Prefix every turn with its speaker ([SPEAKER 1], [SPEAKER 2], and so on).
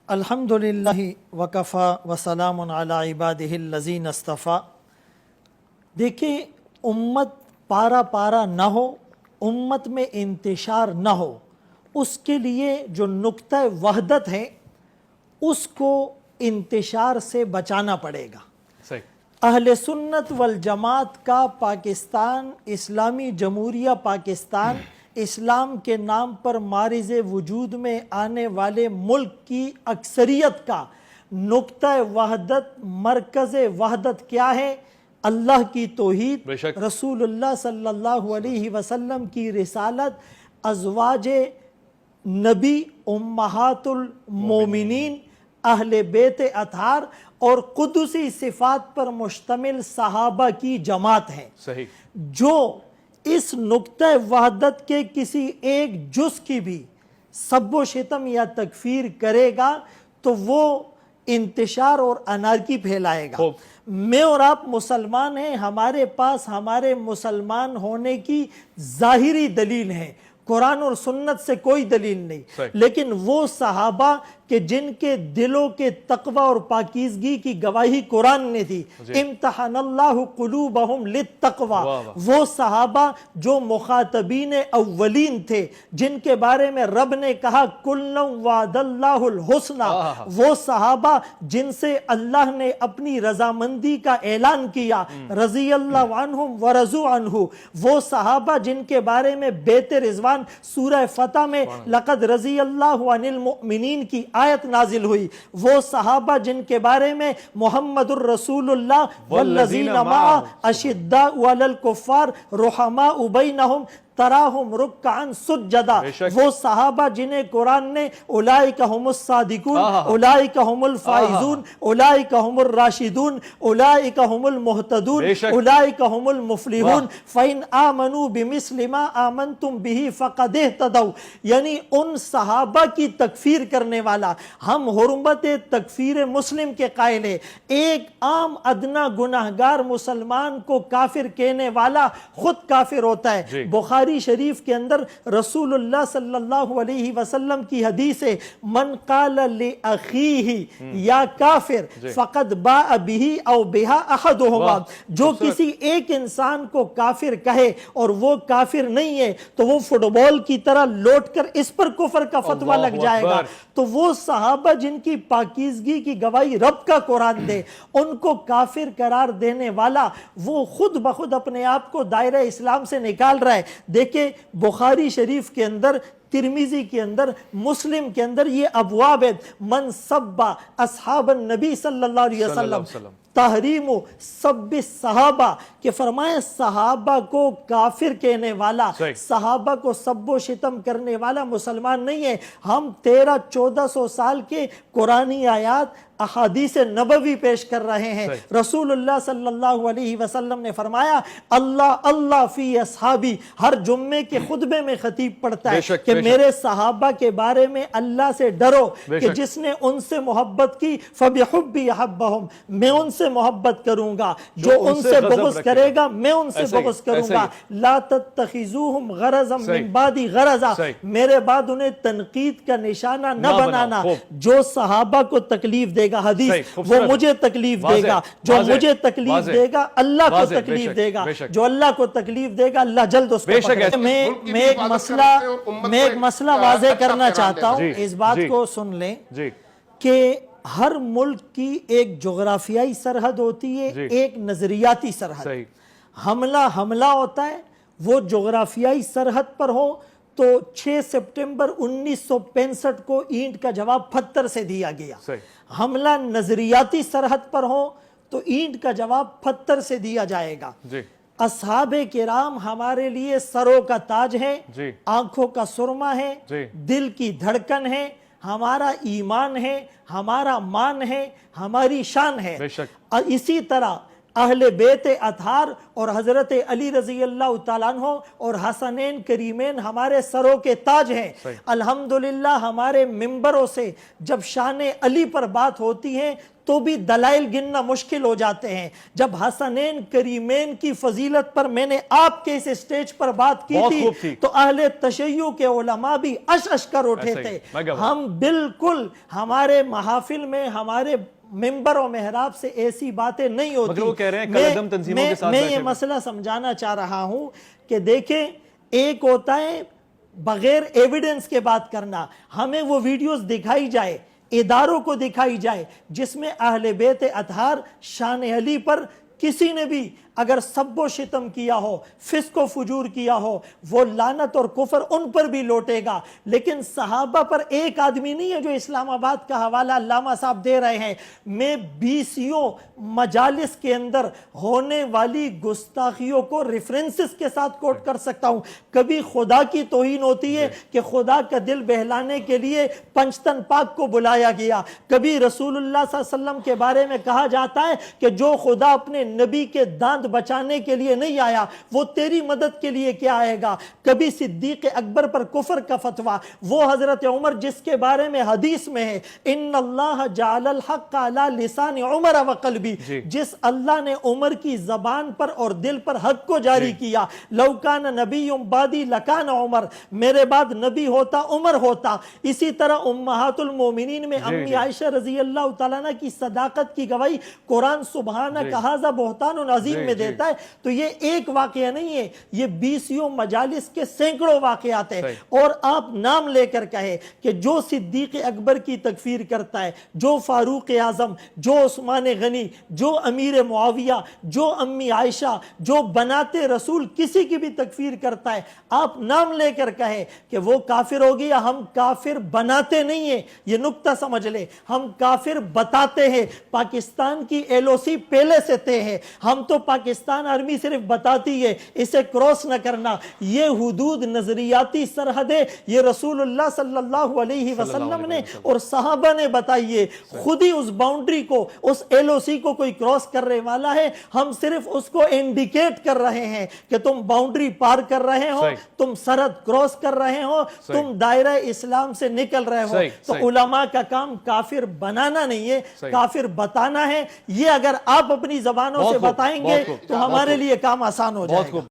[SPEAKER 1] الحمدللہ وکفا وسلام علی عبادہ الذین اصطفیٰ۔ دیکھیں، امت پارا پارا نہ ہو، امت میں انتشار نہ ہو، اس کے لیے جو نقطہ وحدت ہے اس کو انتشار سے بچانا پڑے گا۔ اہل سنت والجماعت کا پاکستان، اسلامی جمہوریہ پاکستان، اسلام کے نام پر معرض وجود میں آنے والے ملک کی اکثریت کا نقطہ وحدت، مرکز وحدت کیا ہے؟ اللہ کی توحید، رسول اللہ صلی اللہ علیہ وسلم کی رسالت، ازواج نبی، امہات المومنین، اہل بیت اطہار اور قدسی صفات پر مشتمل صحابہ کی جماعت ہے۔ جو اس نقطہ وحدت کے کسی ایک جز کی بھی سب و شتم یا تکفیر کرے گا تو وہ انتشار اور انارکی پھیلائے گا۔ میں اور آپ مسلمان ہیں، ہمارے پاس ہمارے مسلمان ہونے کی ظاہری دلیل ہے، قرآن اور سنت سے کوئی دلیل نہیں، لیکن وہ صحابہ کہ جن کے دلوں کے تقوی اور پاکیزگی کی گواہی قرآن نے دی، امتحن اللہ قلوبہم للتقوی، وہ صحابہ جو مخاطبین اولین تھے، جن کے بارے میں رب نے کہا کلًا وعد اللہ الحسنی، وہ صحابہ جن سے اللہ نے اپنی رضامندی کا اعلان کیا، رضی اللہ عنہم ورضوا عنہ، وہ صحابہ جن کے بارے میں بیت رضوان سورہ فتح میں لقد رضی اللہ عن المؤمنین کی آیت نازل ہوئی، وہ صحابہ جن کے بارے میں محمد الرسول اللہ والذین معہ اشداء علی الکفار رحماء بینہم تراہم رکعا سجدا، وہ صحابہ جنہیں قرآن نے اولئک ہم الصادقون، اولئک ہم الفائزون، اولئک ہم الراشدون، اولئک ہم المہتدون، اولئک ہم المفلحون، فإن آمنوا بمثل ما آمنتم به فقد اہتدوا، یعنی ان صحابہ کی تکفیر کرنے والا، ہم حرمت تکفیر مسلم کے قائل ہیں۔ ایک عام ادنا گناہگار مسلمان کو کافر کہنے والا خود کافر ہوتا ہے۔ بخاری شریف کے اندر رسول اللہ صلی اللہ علیہ وسلم کی حدیث ہے، من قال لأخیہ یا کافر فقد باء بہ او بہا احدہما، جو کسی ایک انسان کو کافر کہے اور وہ کافر نہیں ہے تو وہ فٹ بال کی طرح لوٹ کر اس پر کفر کا فتویٰ لگ جائے گا۔ تو وہ صحابہ جن کی پاکیزگی کی گواہی رب کا قرآن دے، ان کو کافر قرار دینے والا وہ خود بخود اپنے آپ کو دائرہ اسلام سے نکال رہا ہے۔ دیکھیں، بخاری شریف کے اندر، ترمذی کے اندر، مسلم کے اندر یہ ابواب ہے، من سب اصحاب النبی صلی اللہ علیہ وسلم، تحریم سب صحابہ، کہ فرمائے صحابہ کو کافر کہنے والا، صحابہ کو سب و شتم کرنے والا مسلمان نہیں ہے۔ ہم 1300-1400 سال کے قرآنی آیات، احادیث نبوی پیش کر رہے ہیں۔ رسول اللہ صلی اللہ علیہ وسلم نے فرمایا اللہ اللہ فی اصحابی، ہر جمعے کے خطبے میں خطیب پڑھتا ہے کہ میرے صحابہ کے بارے میں اللہ سے ڈرو، کہ جس نے ان سے محبت کی فبحبی احبہم، میں ان سے محبت کروں گا، جو ان سے بغض کرے گا میں ان سے بغض کروں گا، لا تتخذوہم غرضا من بعدی غرضا، میرے بعد انہیں تنقید کا نشانہ نہ بنانا۔ جو صحابہ کو تکلیف دے گا حدیث، وہ مجھے تکلیف دے گا، جو مجھے تکلیف دے گا اللہ کو تکلیف دے گا، جو اللہ کو تکلیف دے گا اللہ جلد اس کو پکڑے گا۔ میں ایک مسئلہ واضح کرنا چاہتا ہوں، اس بات کو سن لیں کہ ہر ملک کی ایک جغرافیائی سرحد ہوتی ہے، ایک نظریاتی سرحد۔ حملہ ہوتا ہے، وہ جغرافیائی سرحد پر ہو تو 6 سپٹمبر 1965 کو اینٹ کا جواب پتھر سے دیا گیا۔ حملہ نظریاتی سرحد پر ہو تو اینٹ کا جواب پتھر سے دیا جائے گا۔ اصحاب کرام ہمارے لیے سروں کا تاج ہے، آنکھوں کا سرما ہے، دل کی دھڑکن ہے، ہمارا ایمان ہے، ہمارا مان ہے، ہماری شان ہے۔ اسی طرح اہل بیت اطہار اور حضرت علی رضی اللہ تعالیٰ عنہ اور حسنین کریمین ہمارے سروں کے تاج ہیں. الحمدللہ ہمارے ممبروں سے جب شان علی پر بات ہوتی ہے تو بھی دلائل گننا مشکل ہو جاتے ہیں. جب حسنین کریمین کی فضیلت پر میں نے آپ کے اس اسٹیج پر بات کی تھی تو اہل تشیع کے علماء بھی اش کر اٹھے تھے. ہم بالکل ہمارے محافل میں ہمارے ممبر و محراب سے ایسی باتیں نہیں ہوتی.
[SPEAKER 2] وہ کہہ رہے ہیں کلعدم تنظیموں کے ساتھ
[SPEAKER 1] میں یہ مسئلہ سمجھانا چاہ رہا ہوں کہ دیکھیں ایک ہوتا ہے بغیر ایویڈنس کے بات کرنا. ہمیں وہ ویڈیوز دکھائی جائے, اداروں کو دکھائی جائے جس میں اہل بیت اطہار شان علی پر کسی نے بھی اگر سب و شتم کیا ہو, فسق و فجور کیا ہو, وہ لعنت اور کفر ان پر بھی لوٹے گا. لیکن صحابہ پر ایک آدمی نہیں ہے جو اسلام آباد کا حوالہ علامہ صاحب دے رہے ہیں. میں 20 مجالس کے اندر ہونے والی گستاخیوں کو ریفرنسز کے ساتھ کوٹ کر سکتا ہوں. کبھی خدا کی توہین ہوتی ہے کہ خدا کا دل بہلانے کے لیے پنجتن پاک کو بلایا گیا. کبھی رسول اللہ صلی اللہ علیہ وسلم کے بارے میں کہا جاتا ہے کہ جو خدا اپنے نبی کے دانت بچانے کے لیے نہیں آیا وہ تیری مدد کے لیے کیا آئے گا. کبھی صدیق اکبر پر کفر کا فتویٰ, وہ حضرت عمر جس کے بارے میں حدیث میں ہے ان اللہ جعل الحق علی لسان عمر و قلبی, جس اللہ نے عمر کی زبان پر اور دل پر حق کو جاری کیا. لو کان نبی بعدی لکان عمر, میرے بعد نبی ہوتا عمر ہوتا. اسی طرح امہات المومنین میں امی عائشہ رضی اللہ تعالیٰ عنہ کی صداقت کی گواہی قرآن سبحانہ ھذا بہتان عظیم میں دیتا ہے. تو یہ ایک واقعہ نہیں ہے, یہ 20 مجالس کے سینکڑوں واقعات ہیں. اور آپ نام لے کر کہے کہ جو صدیق اکبر کی تکفیر کرتا ہے, جو فاروق اعظم, جو عثمان غنی, جو امیر معاویہ, جو امی عائشہ, جو بناتے رسول کسی کی بھی تکفیر کرتا ہے, آپ نام لے کر کہے کہ وہ کافر ہو گیا. ہم کافر بناتے نہیں ہیں, یہ نقطہ سمجھ لے, ہم کافر بتاتے ہیں. پاکستان کی LOC پہلے سے طے ہے, ہم تو پاکستان آرمی صرف بتاتی ہے, اسے کراس نہ کرنا. یہ حدود نظریاتی سرحدیں یہ رسول اللہ صلی اللہ علیہ وسلم نے اور صحابہ نے بتائیے. خود ہی اس باؤنڈری کو, اس LOC کو کوئی کراس کرنے والا ہے, ہم صرف اس کو انڈیکیٹ کر رہے ہیں کہ تم باؤنڈری پار کر رہے ہو, تم سرحد کراس کر رہے ہو, تم دائرہ اسلام سے نکل رہے ہو. تو علماء کا کام کافر بنانا نہیں ہے, کافر بتانا ہے. یہ اگر آپ اپنی زبانوں سے بتائیں گے تو ہمارے لیے کام آسان ہو جائے گا.